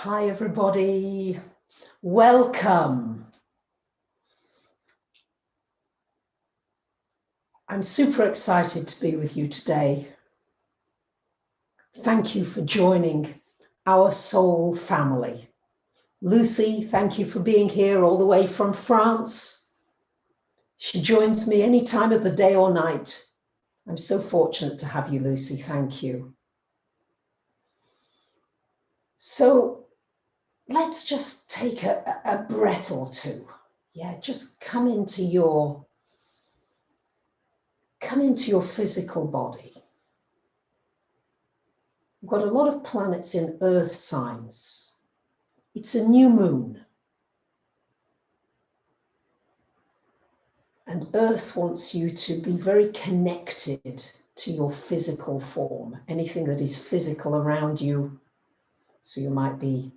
Hi, everybody. Welcome. I'm super excited to be with you today. Thank you for joining our soul family. Lucy, thank you for being here all the way from France. She joins me any time of the day or night. I'm so fortunate to have you, Lucy. Thank you. So let's just take a breath or two. Yeah, just come into your physical body. We've got a lot of planets in Earth signs. It's a new moon. And Earth wants you to be very connected to your physical form, anything that is physical around you. So you might be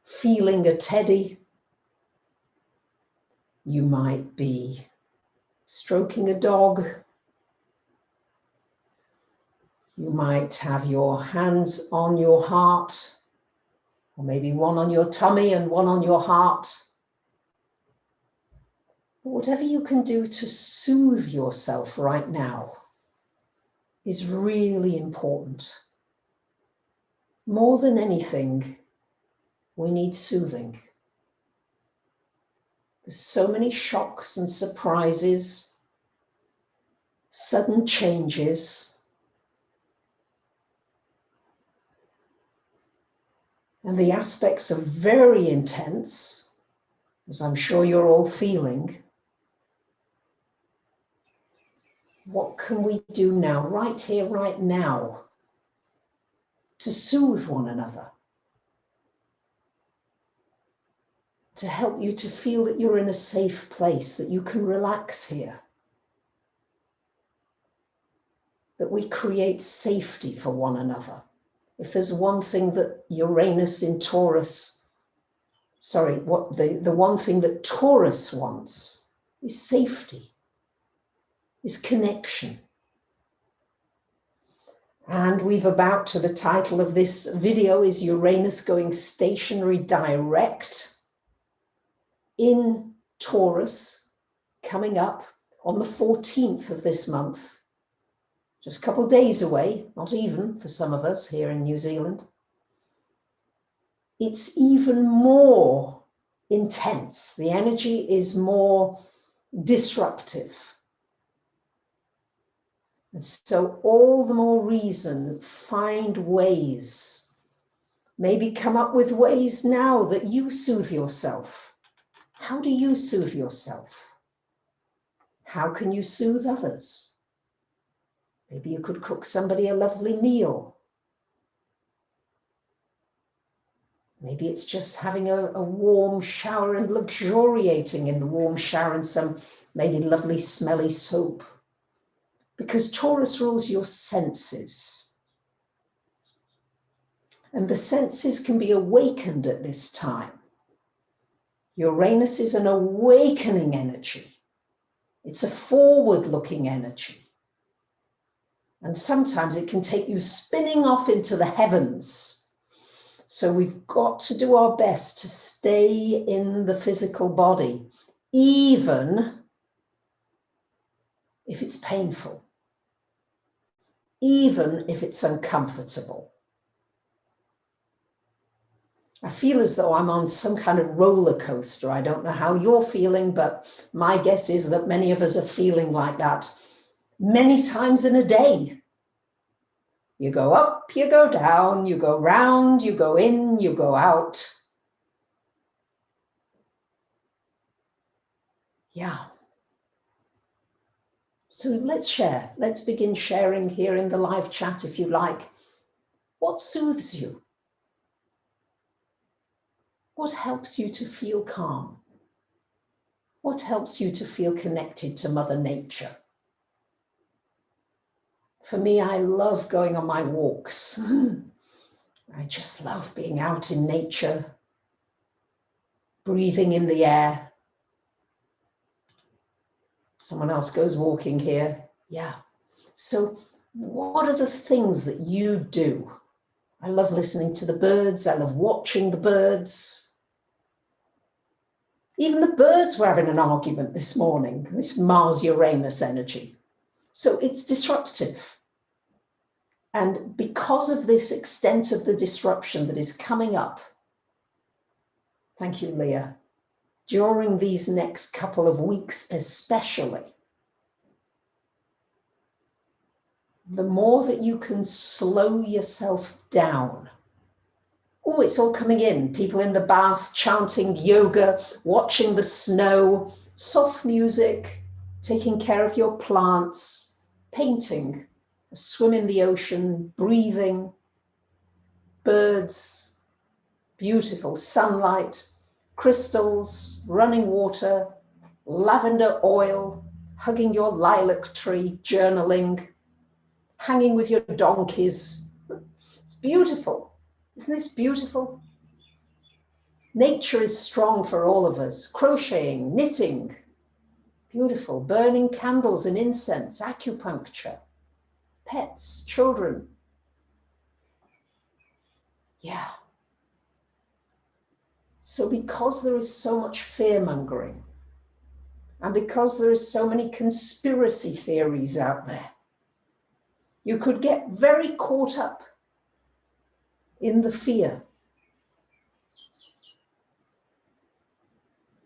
feeling a teddy. You might be stroking a dog. You might have your hands on your heart, or maybe one on your tummy and one on your heart. But whatever you can do to soothe yourself right now is really important. More than anything, we need soothing. There's so many shocks and surprises, sudden changes. And the aspects are very intense, as I'm sure you're all feeling. What can we do now, right here, right now, to soothe one another? To help you to feel that you're in a safe place, that you can relax here. That we create safety for one another. If there's one thing that Uranus in Taurus, the one thing that Taurus wants is safety, is connection. And we've about to, the title of this video is Uranus going stationary direct in Taurus, coming up on the 14th of this month. Just a couple of days away, not even for some of us here in New Zealand. It's even more intense. The energy is more disruptive. And so all the more reason, find ways. Maybe come up with ways now that you soothe yourself. How do you soothe yourself? How can you soothe others? Maybe you could cook somebody a lovely meal. Maybe it's just having a warm shower and luxuriating in the warm shower and some maybe lovely smelly soap. Because Taurus rules your senses. And the senses can be awakened at this time. Uranus is an awakening energy. It's a forward-looking energy. And sometimes it can take you spinning off into the heavens. So we've got to do our best to stay in the physical body, even if it's painful, even if it's uncomfortable. I feel as though I'm on some kind of roller coaster. I don't know how you're feeling, but my guess is that many of us are feeling like that many times in a day. You go up, you go down, you go round, you go in, you go out. Yeah. So let's share. Let's begin sharing here in the live chat, if you like. What soothes you? What helps you to feel calm? What helps you to feel connected to Mother Nature? For me, I love going on my walks. I just love being out in nature, breathing in the air. Someone else goes walking here. Yeah. So what are the things that you do? I love listening to the birds. I love watching the birds. Even the birds were having an argument this morning, this Mars-Uranus energy. So it's disruptive. And because of this extent of the disruption that is coming up, thank you, Leah, during these next couple of weeks especially, the more that you can slow yourself down. Oh, it's all coming in. People in the bath chanting yoga, watching the snow, soft music, taking care of your plants, painting, a swim in the ocean, breathing, birds, beautiful sunlight, crystals, running water, lavender oil, hugging your lilac tree, journaling, hanging with your donkeys. It's beautiful. Isn't this beautiful? Nature is strong for all of us. Crocheting, knitting, beautiful. Burning candles and incense, acupuncture, pets, children. Yeah. So because there is so much fear-mongering, and because there is so many conspiracy theories out there, you could get very caught up in the fear.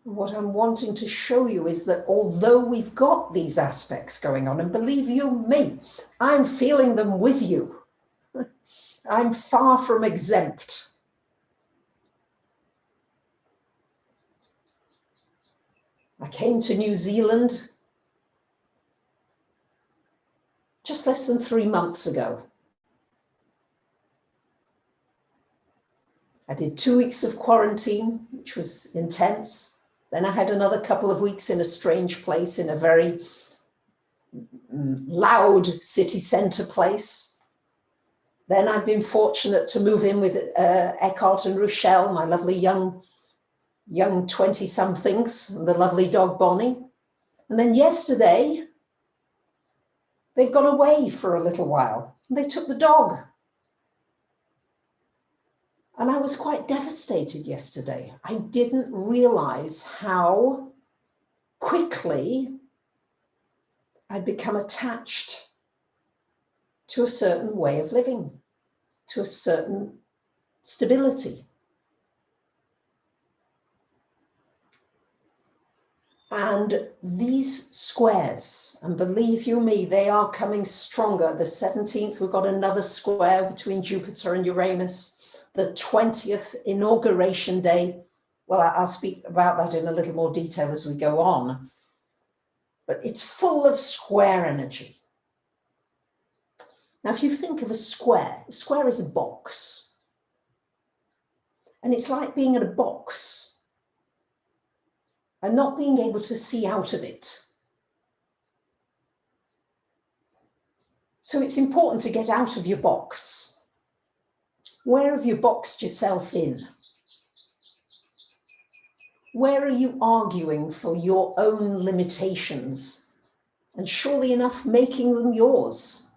What I'm wanting to show you is that although we've got these aspects going on, and believe you me, I'm feeling them with you. I'm far from exempt. I came to New Zealand just less than 3 months ago. I did 2 weeks of quarantine, which was intense. Then I had another couple of weeks in a strange place, in a very loud city centre place. Then I've been fortunate to move in with Eckhart and Rochelle, my lovely young 20-somethings, and the lovely dog Bonnie. And then yesterday, they've gone away for a little while. And they took the dog. And I was quite devastated yesterday. I didn't realize how quickly I'd become attached to a certain way of living, to a certain stability. And these squares, and believe you me, they are coming stronger. The 17th, we've got another square between Jupiter and Uranus. The 20th, Inauguration Day. Well, I'll speak about that in a little more detail as we go on. But it's full of square energy. Now, if you think of a square is a box. And it's like being in a box and not being able to see out of it. So it's important to get out of your box. Where have you boxed yourself in? Where are you arguing for your own limitations? And surely enough, making them yours.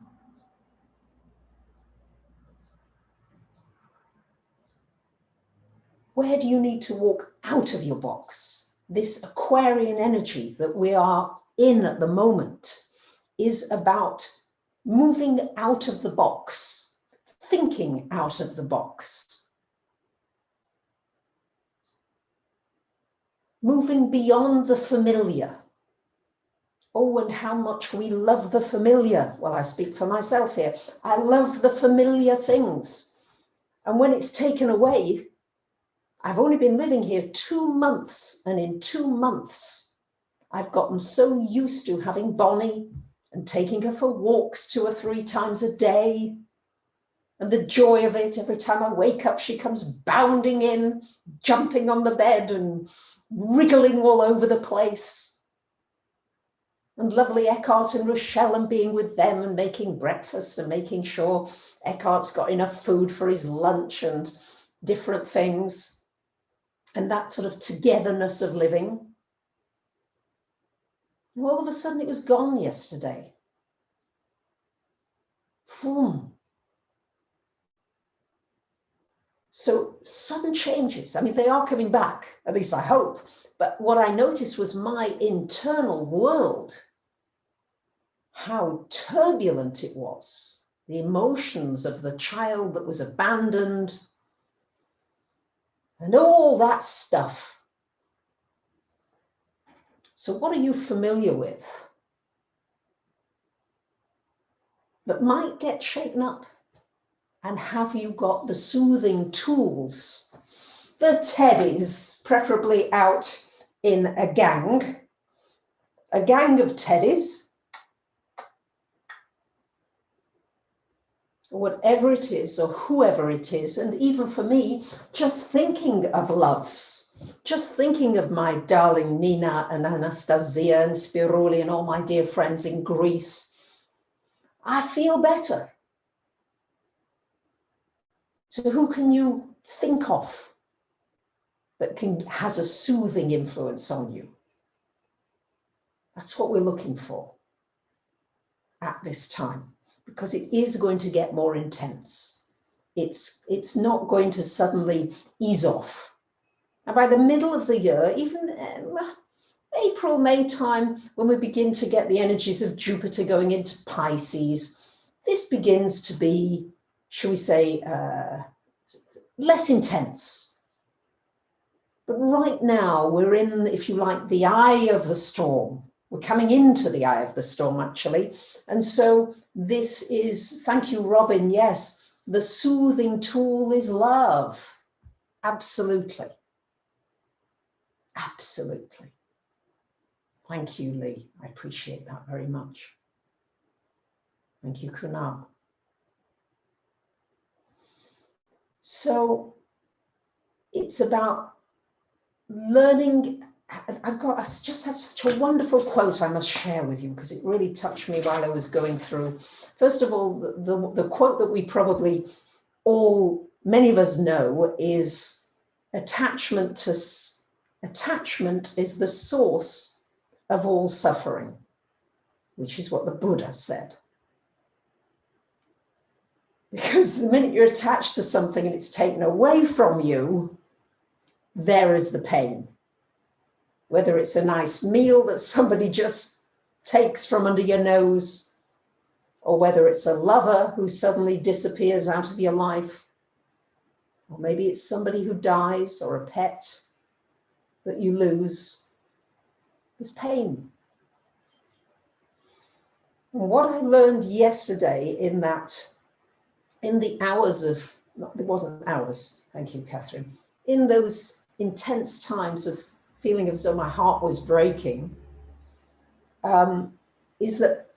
Where do you need to walk out of your box? This Aquarian energy that we are in at the moment is about moving out of the box, thinking out of the box, moving beyond the familiar. Oh, and how much we love the familiar. Well, I speak for myself here. I love the familiar things. And when it's taken away, I've only been living here 2 months, and in 2 months, I've gotten so used to having Bonnie and taking her for walks 2 or 3 times a day. And the joy of it, every time I wake up, she comes bounding in, jumping on the bed and wriggling all over the place. And lovely Eckhart and Rochelle, and being with them and making breakfast and making sure Eckhart's got enough food for his lunch and different things. And that sort of togetherness of living. And all of a sudden it was gone yesterday. sudden changes. I mean, they are coming back, at least I hope. But what I noticed was my internal world, how turbulent it was. The emotions of the child that was abandoned and all that stuff. So what are you familiar with that might get shaken up? And have you got the soothing tools, the teddies, preferably out in a gang of teddies, or whatever it is, or whoever it is. And even for me, just thinking of loves, just thinking of my darling Nina and Anastasia and Spiruli and all my dear friends in Greece, I feel better. So who can you think of that has a soothing influence on you? That's what we're looking for at this time, because it is going to get more intense. It's not going to suddenly ease off. And by the middle of the year, even April, May time, when we begin to get the energies of Jupiter going into Pisces, this begins to be, shall we say, less intense. But right now we're in, if you like, the eye of the storm. We're coming into the eye of the storm, actually. And so this is, thank you, Robin, yes, the soothing tool is love. Absolutely. Absolutely. Thank you, Lee. I appreciate that very much. Thank you, Kunal. So it's about learning. I've got just had such a wonderful quote I must share with you because it really touched me while I was going through. First of all, the quote that we probably all, many of us know is attachment is the source of all suffering, which is what the Buddha said. Because the minute you're attached to something and it's taken away from you, there is the pain. Whether it's a nice meal that somebody just takes from under your nose, or whether it's a lover who suddenly disappears out of your life, or maybe it's somebody who dies or a pet that you lose, there's pain. And what I learned yesterday in the hours of, it wasn't hours, thank you, Catherine, in those intense times of feeling as though my heart was breaking, is that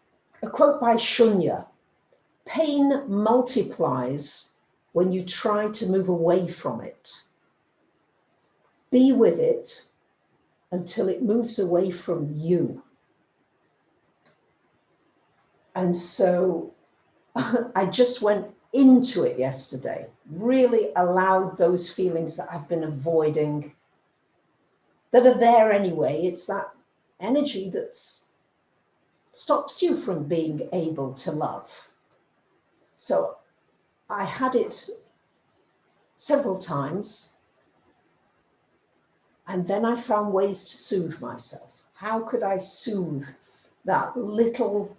a quote by Shunya: pain multiplies when you try to move away from it. Be with it until it moves away from you. And so I just went into it yesterday, really allowed those feelings that I've been avoiding, that are there anyway. It's that energy that stops you from being able to love. So I had it several times, and then I found ways to soothe myself. How could I soothe that little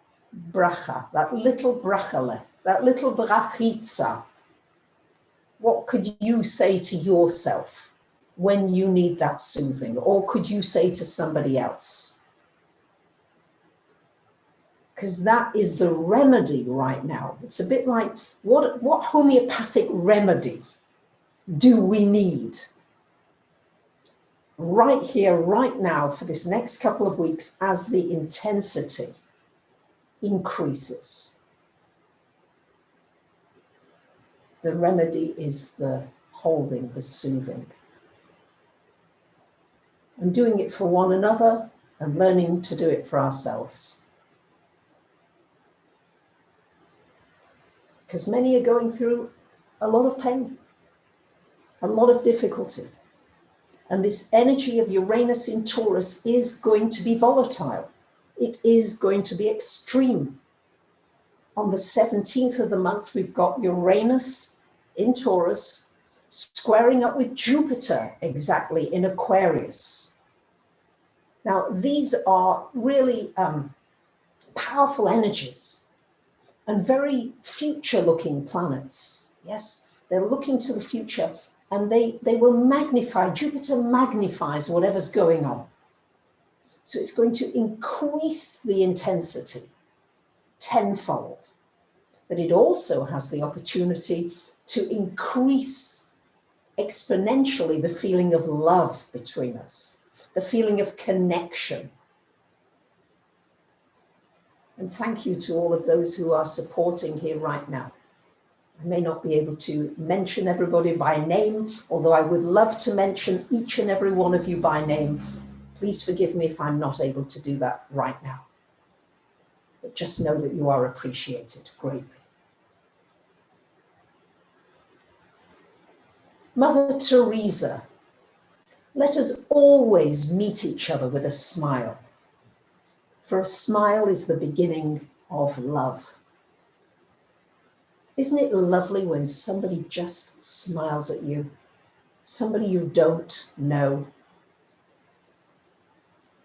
bracha, that little brachale, that little brachitza? What could you say to yourself when you need that soothing? Or could you say to somebody else? Because that is the remedy right now. It's a bit like, what homeopathic remedy do we need right here, right now, for this next couple of weeks as the intensity increases? The remedy is the holding, the soothing. And doing it for one another and learning to do it for ourselves. Because many are going through a lot of pain, a lot of difficulty. And this energy of Uranus in Taurus is going to be volatile. It is going to be extreme. On the 17th of the month, we've got Uranus in Taurus, squaring up with Jupiter exactly in Aquarius. Now, these are really powerful energies and very future-looking planets. Yes, they're looking to the future, and they will magnify. Jupiter magnifies whatever's going on. So it's going to increase the intensity tenfold. But it also has the opportunity to increase exponentially the feeling of love between us, the feeling of connection. And thank you to all of those who are supporting here right now. I may not be able to mention everybody by name, although I would love to mention each and every one of you by name. Please forgive me if I'm not able to do that right now. But just know that you are appreciated greatly. Mother Teresa, let us always meet each other with a smile, for a smile is the beginning of love. Isn't it lovely when somebody just smiles at you, somebody you don't know,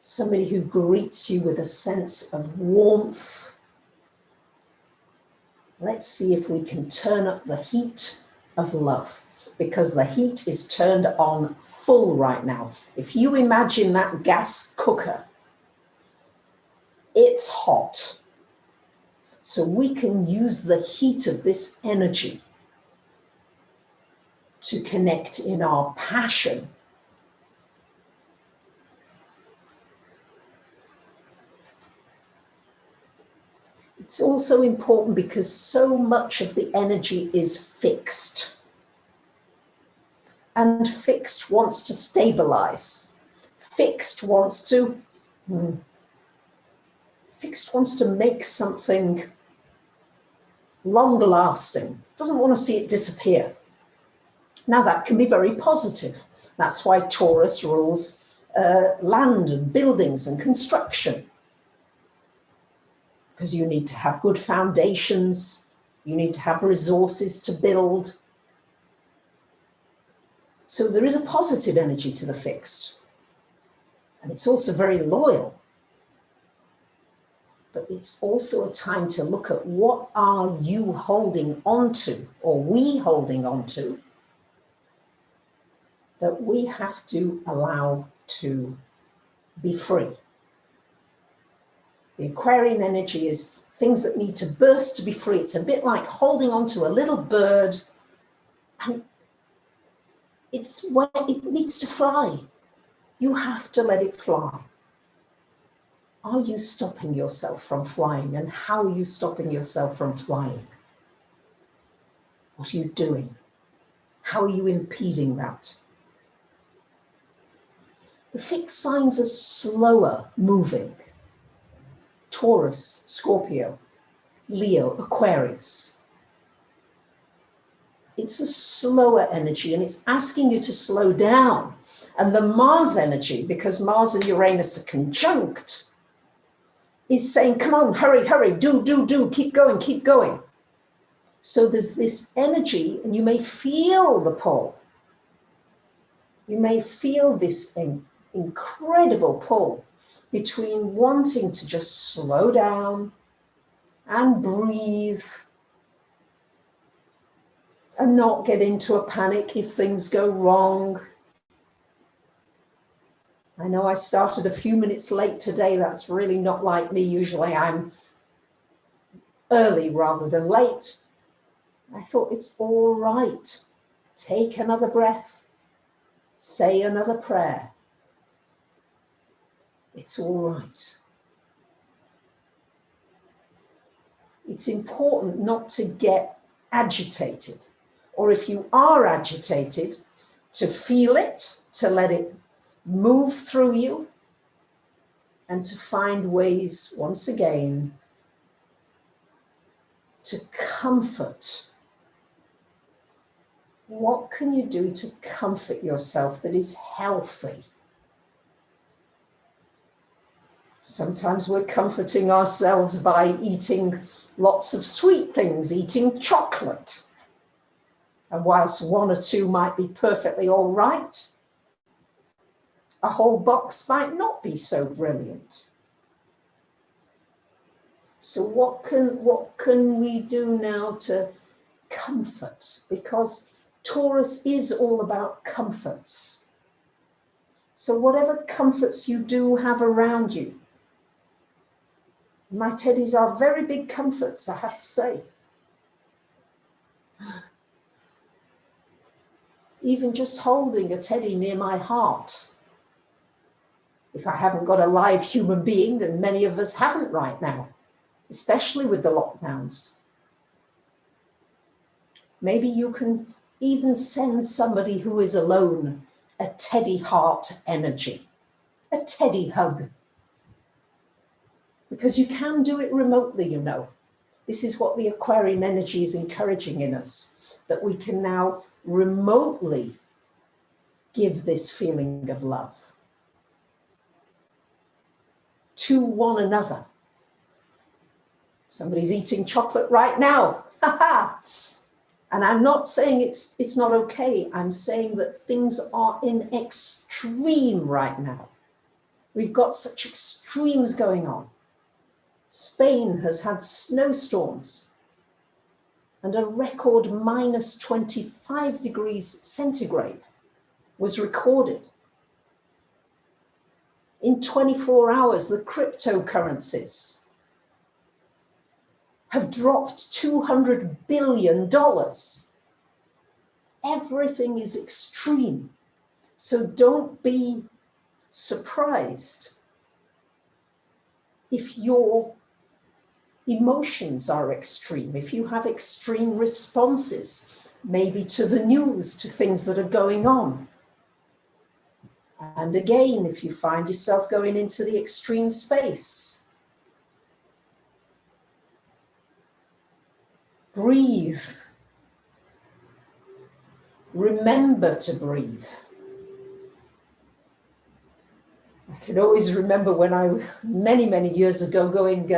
somebody who greets you with a sense of warmth? Let's see if we can turn up the heat of love, because the heat is turned on full right now. If you imagine that gas cooker, it's hot. So we can use the heat of this energy to connect in our passion. It's also important because so much of the energy is fixed. And fixed wants to stabilize. Fixed wants to make something long-lasting. Doesn't want to see it disappear. Now that can be very positive. That's why Taurus rules land and buildings and construction. Because you need to have good foundations. You need to have resources to build. So there is a positive energy to the fixed. And it's also very loyal. But it's also a time to look at what are you holding on to, or we holding on to, that we have to allow to be free. The Aquarian energy is things that need to burst to be free. It's a bit like holding on to a little bird, and it's when it needs to fly. You have to let it fly. Are you stopping yourself from flying? And how are you stopping yourself from flying? What are you doing? How are you impeding that? The fixed signs are slower moving. Taurus, Scorpio, Leo, Aquarius. It's a slower energy, and it's asking you to slow down. And the Mars energy, because Mars and Uranus are conjunct, is saying, come on, hurry, hurry, do, keep going, keep going. So there's this energy, and you may feel the pull. You may feel this incredible pull between wanting to just slow down and breathe and not get into a panic if things go wrong. I know I started a few minutes late today. That's really not like me. Usually I'm early rather than late. I thought it's all right. Take another breath. Say another prayer. It's all right. It's important not to get agitated, or if you are agitated, to feel it, to let it move through you, and to find ways, once again, to comfort. What can you do to comfort yourself that is healthy? Sometimes we're comforting ourselves by eating lots of sweet things, eating chocolate. And whilst one or two might be perfectly all right, a whole box might not be so brilliant. So what can we do now to comfort? Because Taurus is all about comforts. So whatever comforts you do have around you, my teddies are very big comforts, I have to say. Even just holding a teddy near my heart, if I haven't got a live human being, and many of us haven't right now, especially with the lockdowns. Maybe you can even send somebody who is alone a teddy heart energy, a teddy hug. Because you can do it remotely, you know. This is what the Aquarian energy is encouraging in us, that we can now remotely give this feeling of love to one another. Somebody's eating chocolate right now. And I'm not saying it's not okay. I'm saying that things are in extreme right now. We've got such extremes going on. Spain has had snowstorms and a record minus 25 degrees centigrade was recorded. In 24 hours, the cryptocurrencies have dropped $200 billion. Everything is extreme. So don't be surprised if your emotions are extreme, if you have extreme responses, maybe to the news, to things that are going on. And again, if you find yourself going into the extreme space, breathe. Remember to breathe. I can always remember when I, many years ago, going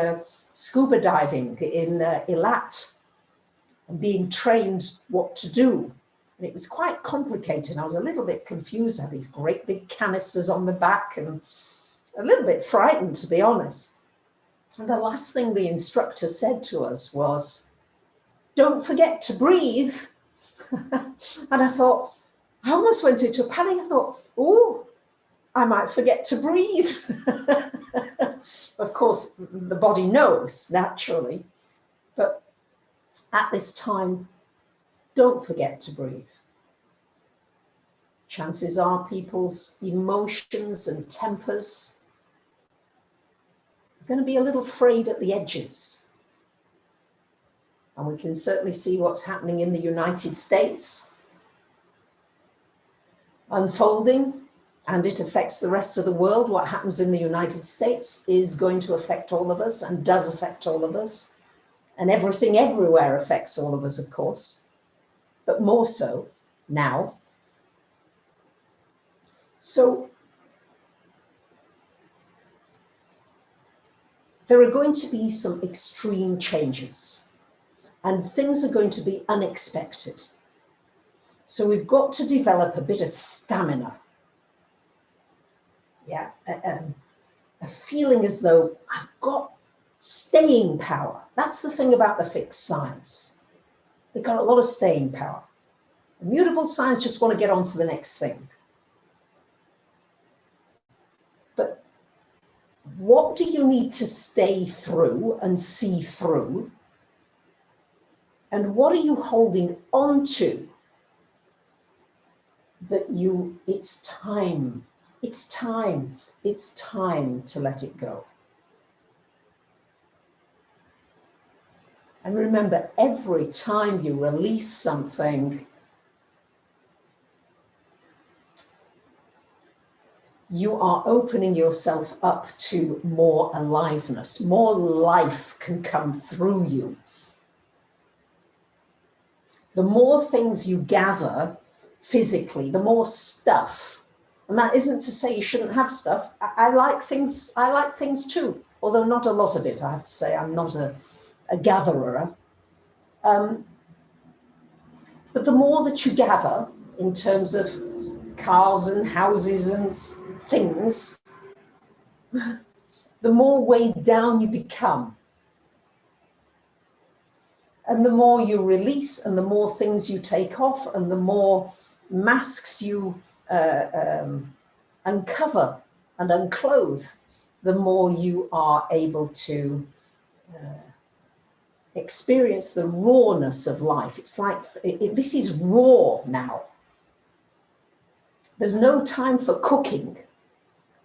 scuba diving in Eilat and being trained what to do. And it was quite complicated. I was a little bit confused. I had these great big canisters on the back and a little bit frightened, to be honest. And the last thing the instructor said to us was, "Don't forget to breathe." And I thought, I almost went into a panic. I thought, oh, I might forget to breathe. Of course, the body knows naturally, but at this time, don't forget to breathe. Chances are people's emotions and tempers are going to be a little frayed at the edges. And we can certainly see what's happening in the United States unfolding, and it affects the rest of the world. What happens in the United States is going to affect all of us and does affect all of us. And everything everywhere affects all of us, of course, but more so now. So there are going to be some extreme changes and things are going to be unexpected. So we've got to develop a bit of stamina. Yeah, a feeling as though I've got staying power. That's the thing about the fixed signs. They've got a lot of staying power. Immutable signs just want to get on to the next thing. But what do you need to stay through and see through? And what are you holding on to that it's time to let it go? And remember, every time you release something, you are opening yourself up to more aliveness. More life can come through you. The more things you gather physically, the more stuff. And that isn't to say you shouldn't have stuff. I like things too, although not a lot of it, I have to say. I'm not a gatherer. But the more that you gather in terms of cars and houses and things, the more weighed down you become. And the more you release and the more things you take off and the more masks you uncover and unclothe, the more you are able to experience the rawness of life. It's like, this is raw now. There's no time for cooking.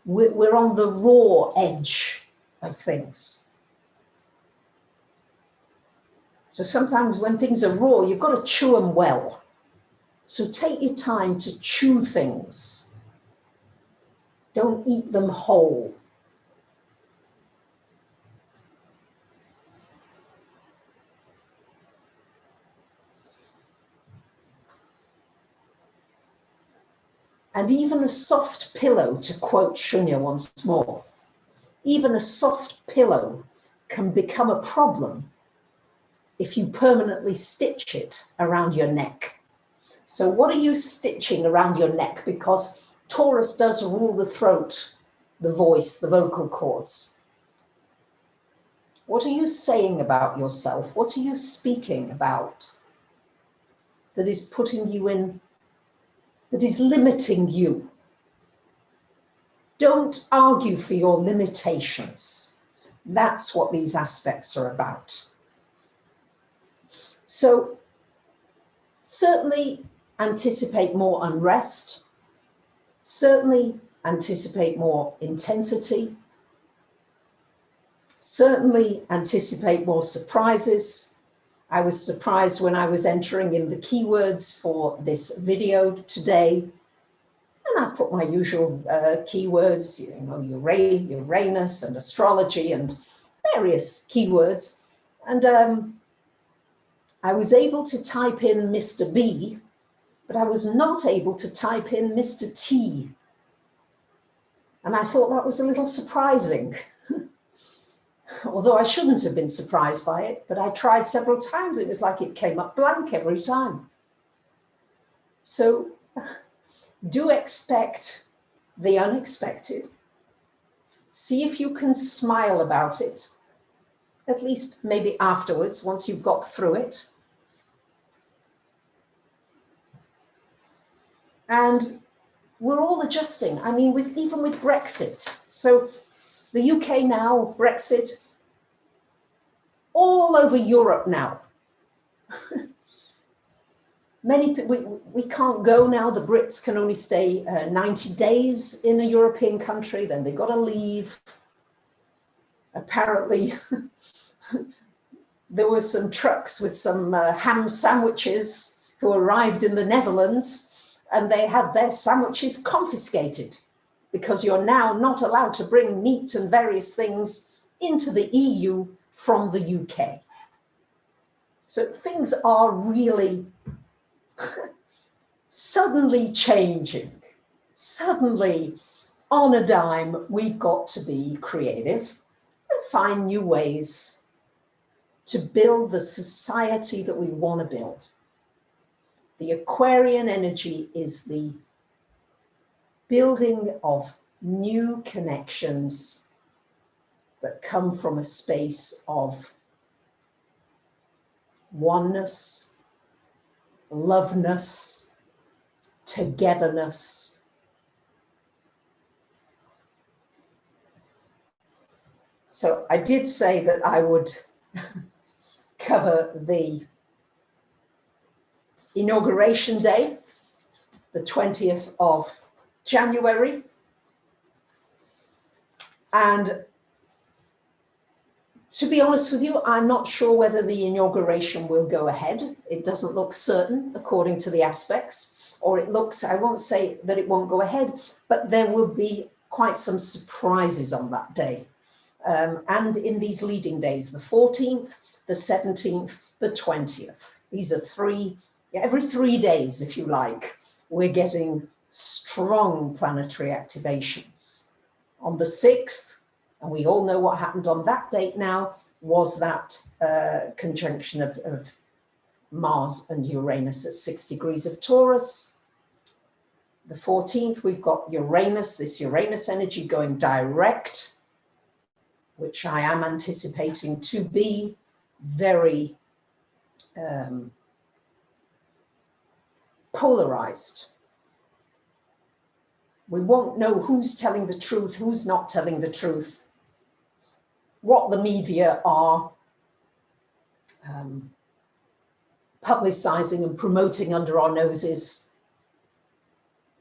We're on the raw edge of things. So sometimes when things are raw, you've got to chew them well. So take your time to chew things. Don't eat them whole. And even a soft pillow, to quote Shunya once more, even a soft pillow can become a problem if you permanently stitch it around your neck. So what are you stitching around your neck? Because Taurus does rule the throat, the voice, the vocal cords. What are you saying about yourself? What are you speaking about that is putting you in, that is limiting you? Don't argue for your limitations. That's what these aspects are about. So certainly anticipate more unrest, certainly anticipate more intensity, certainly anticipate more surprises. I was surprised when I was entering in the keywords for this video today, and I put my usual keywords, you know, Uranus and astrology and various keywords. And I was able to type in Mr. B, but I was not able to type in Mr. T. And I thought that was a little surprising. Although I shouldn't have been surprised by it, but I tried several times. It was like it came up blank every time. So do expect the unexpected. See if you can smile about it, at least maybe afterwards, once you've got through it. And we're all adjusting. I mean, even with Brexit. So the UK now, Brexit, all over Europe now. We can't go now. The Brits can only stay 90 days in a European country, then they've got to leave. Apparently, there were some trucks with some ham sandwiches who arrived in the Netherlands, and they had their sandwiches confiscated because you're now not allowed to bring meat and various things into the EU from the UK. So things are really suddenly changing. Suddenly, on a dime, we've got to be creative and find new ways to build the society that we want to build. The Aquarian energy is the building of new connections that come from a space of oneness, loveness, togetherness. So I did say that I would cover the Inauguration Day, the 20th of January. And to be honest with you, I'm not sure whether the inauguration will go ahead. It doesn't look certain according to the aspects, or it looks, I won't say that it won't go ahead, but there will be quite some surprises on that day. And in these leading days, the 14th, the 17th, the 20th. These are every 3 days, if you like, we're getting strong planetary activations. On the 6th, and we all know what happened on that date now, was that conjunction of Mars and Uranus at 6 degrees of Taurus. The 14th, we've got Uranus, this Uranus energy going direct, which I am anticipating to be very polarized. We won't know who's telling the truth, who's not telling the truth, what the media are publicizing and promoting under our noses.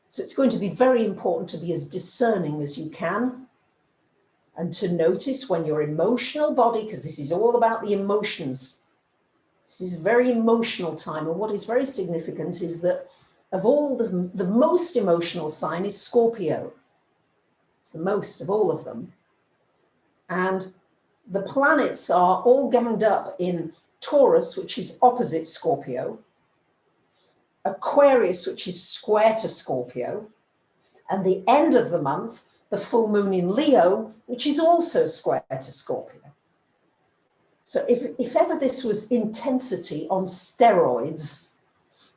So it's going to be very important to be as discerning as you can and to notice when your emotional body, because this is all about the emotions. This is a very emotional time. And what is very significant is that of all the most emotional sign is Scorpio. It's the most of all of them. And the planets are all ganged up in Taurus, which is opposite Scorpio, Aquarius, which is square to Scorpio, and the end of the month, the full moon in Leo, which is also square to Scorpio. So if ever this was intensity on steroids,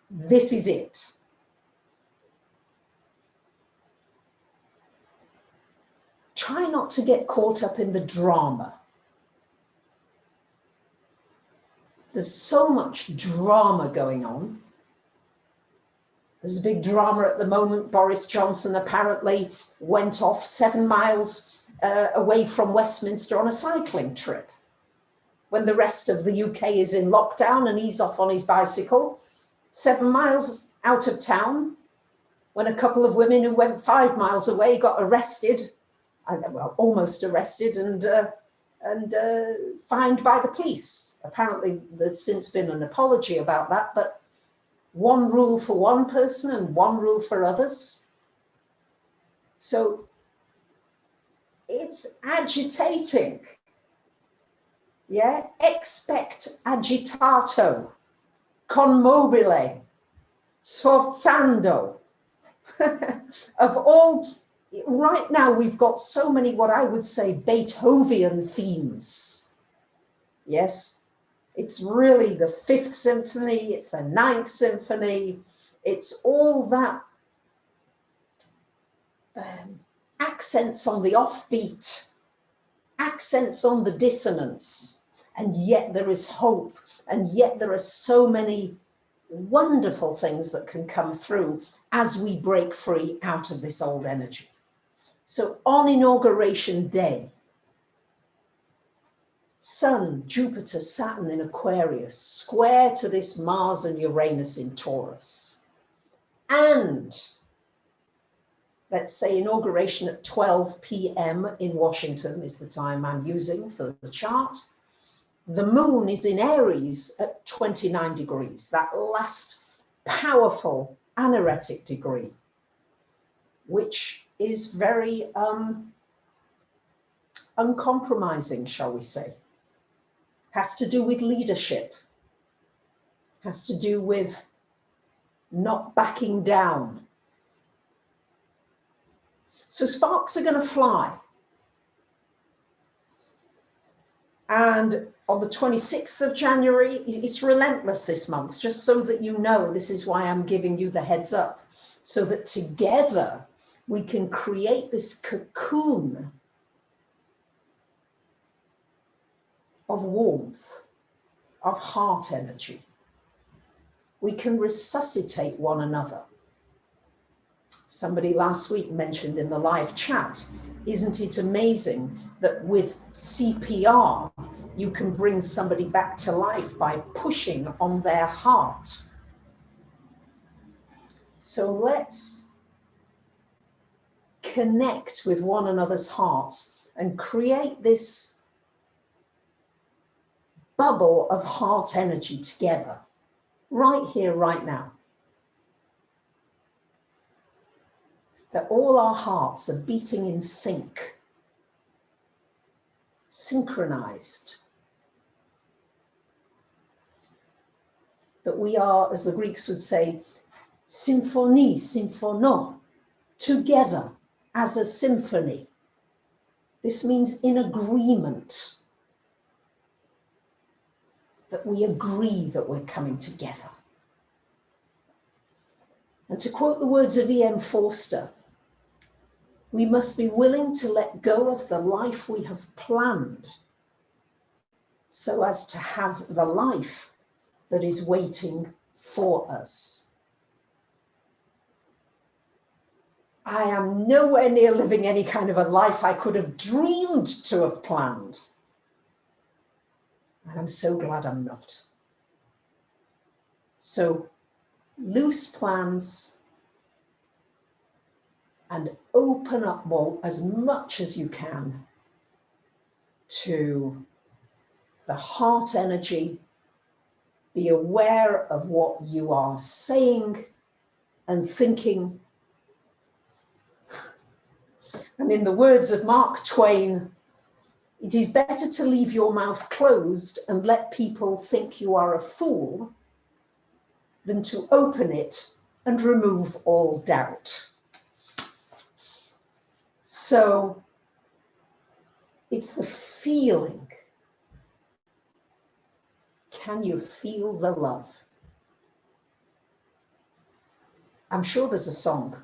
this is it. Try not to get caught up in the drama. There's so much drama going on. There's a big drama at the moment. Boris Johnson apparently went off 7 miles away from Westminster on a cycling trip when the rest of the UK is in lockdown, and he's off on his bicycle 7 miles out of town, when a couple of women who went 5 miles away got arrested, well, almost arrested, and fined by the police. Apparently there's since been an apology about that, but one rule for one person and one rule for others. So it's agitating. Yeah, expect agitato, conmobile, sforzando. Of all, right now we've got so many, what I would say, Beethoven themes. Yes, it's really the 5th symphony, it's the 9th symphony, it's all that accents on the offbeat, accents on the dissonance, and yet there is hope, and yet there are so many wonderful things that can come through as we break free out of this old energy. So on Inauguration Day, Sun, Jupiter, Saturn in Aquarius, square to this Mars and Uranus in Taurus. And let's say inauguration at 12 p.m. in Washington is the time I'm using for the chart. The moon is in Aries at 29 degrees, that last powerful anaretic degree, which is very uncompromising, shall we say. Has to do with leadership, has to do with not backing down. So sparks are going to fly. And on the 26th of January, it's relentless this month, just so that you know, this is why I'm giving you the heads up, so that together we can create this cocoon of warmth, of heart energy. We can resuscitate one another. Somebody last week mentioned in the live chat, isn't it amazing that with CPR, you can bring somebody back to life by pushing on their heart? So let's connect with one another's hearts and create this bubble of heart energy together, right here, right now. That all our hearts are beating in sync, synchronized. That we are, as the Greeks would say, symphonie, symphono, together as a symphony. This means in agreement. that we agree that we're coming together. And to quote the words of E.M. Forster, we must be willing to let go of the life we have planned so as to have the life that is waiting for us. I am nowhere near living any kind of a life I could have dreamed to have planned. And I'm so glad I'm not. So loose plans and open up more as much as you can to the heart energy. Be aware of what you are saying and thinking. And in the words of Mark Twain, it is better to leave your mouth closed and let people think you are a fool than to open it and remove all doubt. So it's the feeling. Can you feel the love? I'm sure there's a song.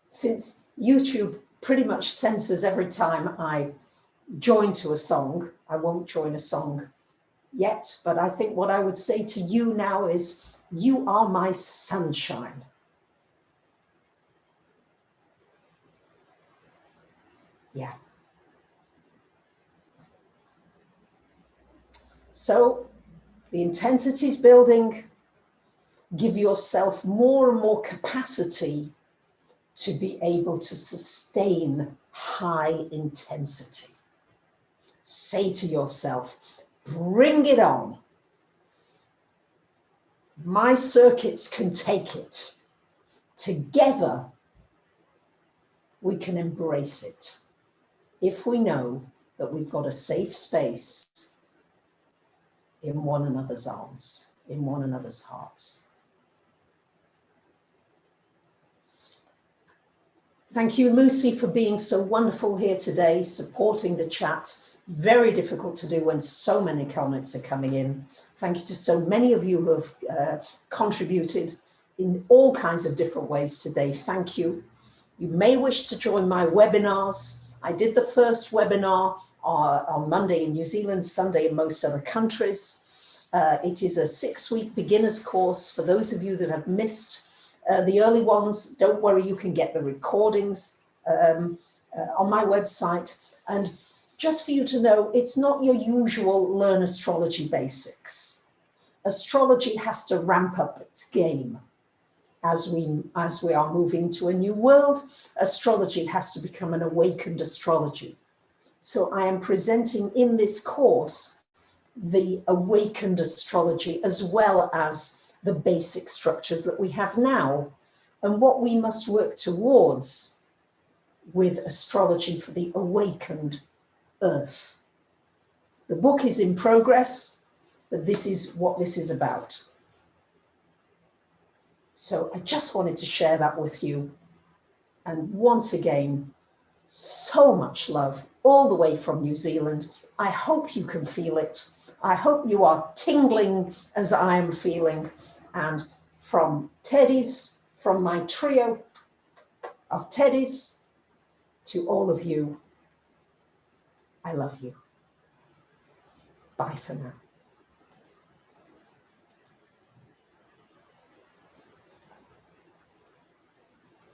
Since YouTube pretty much censors every time I join to a song, I won't join a song yet, but I think what I would say to you now is, you are my sunshine. Yeah. So the intensity is building. Give yourself more and more capacity to be able to sustain high intensity. Say to yourself, bring it on. My circuits can take it. Together, we can embrace it if we know that we've got a safe space in one another's arms, in one another's hearts. Thank you, Lucy, for being so wonderful here today, supporting the chat. Very difficult to do when so many comments are coming in. Thank you to so many of you who have contributed in all kinds of different ways today. Thank you. You may wish to join my webinars. I did the first webinar on Monday in New Zealand, Sunday in most other countries. It is a 6-week beginner's course. For those of you that have missed the early ones, don't worry, you can get the recordings on my website. And just for you to know, it's not your usual learn astrology basics. Astrology has to ramp up its game. As we are moving to a new world, astrology has to become an awakened astrology. So I am presenting in this course the awakened astrology as well as the basic structures that we have now and what we must work towards with astrology for the awakened Earth. The book is in progress, but this is what this is about. So I just wanted to share that with you. And once again, so much love all the way from New Zealand. I hope you can feel it. I hope you are tingling as I am feeling. And from Teddy's, from my trio of Teddy's to all of you, I love you. Bye for now.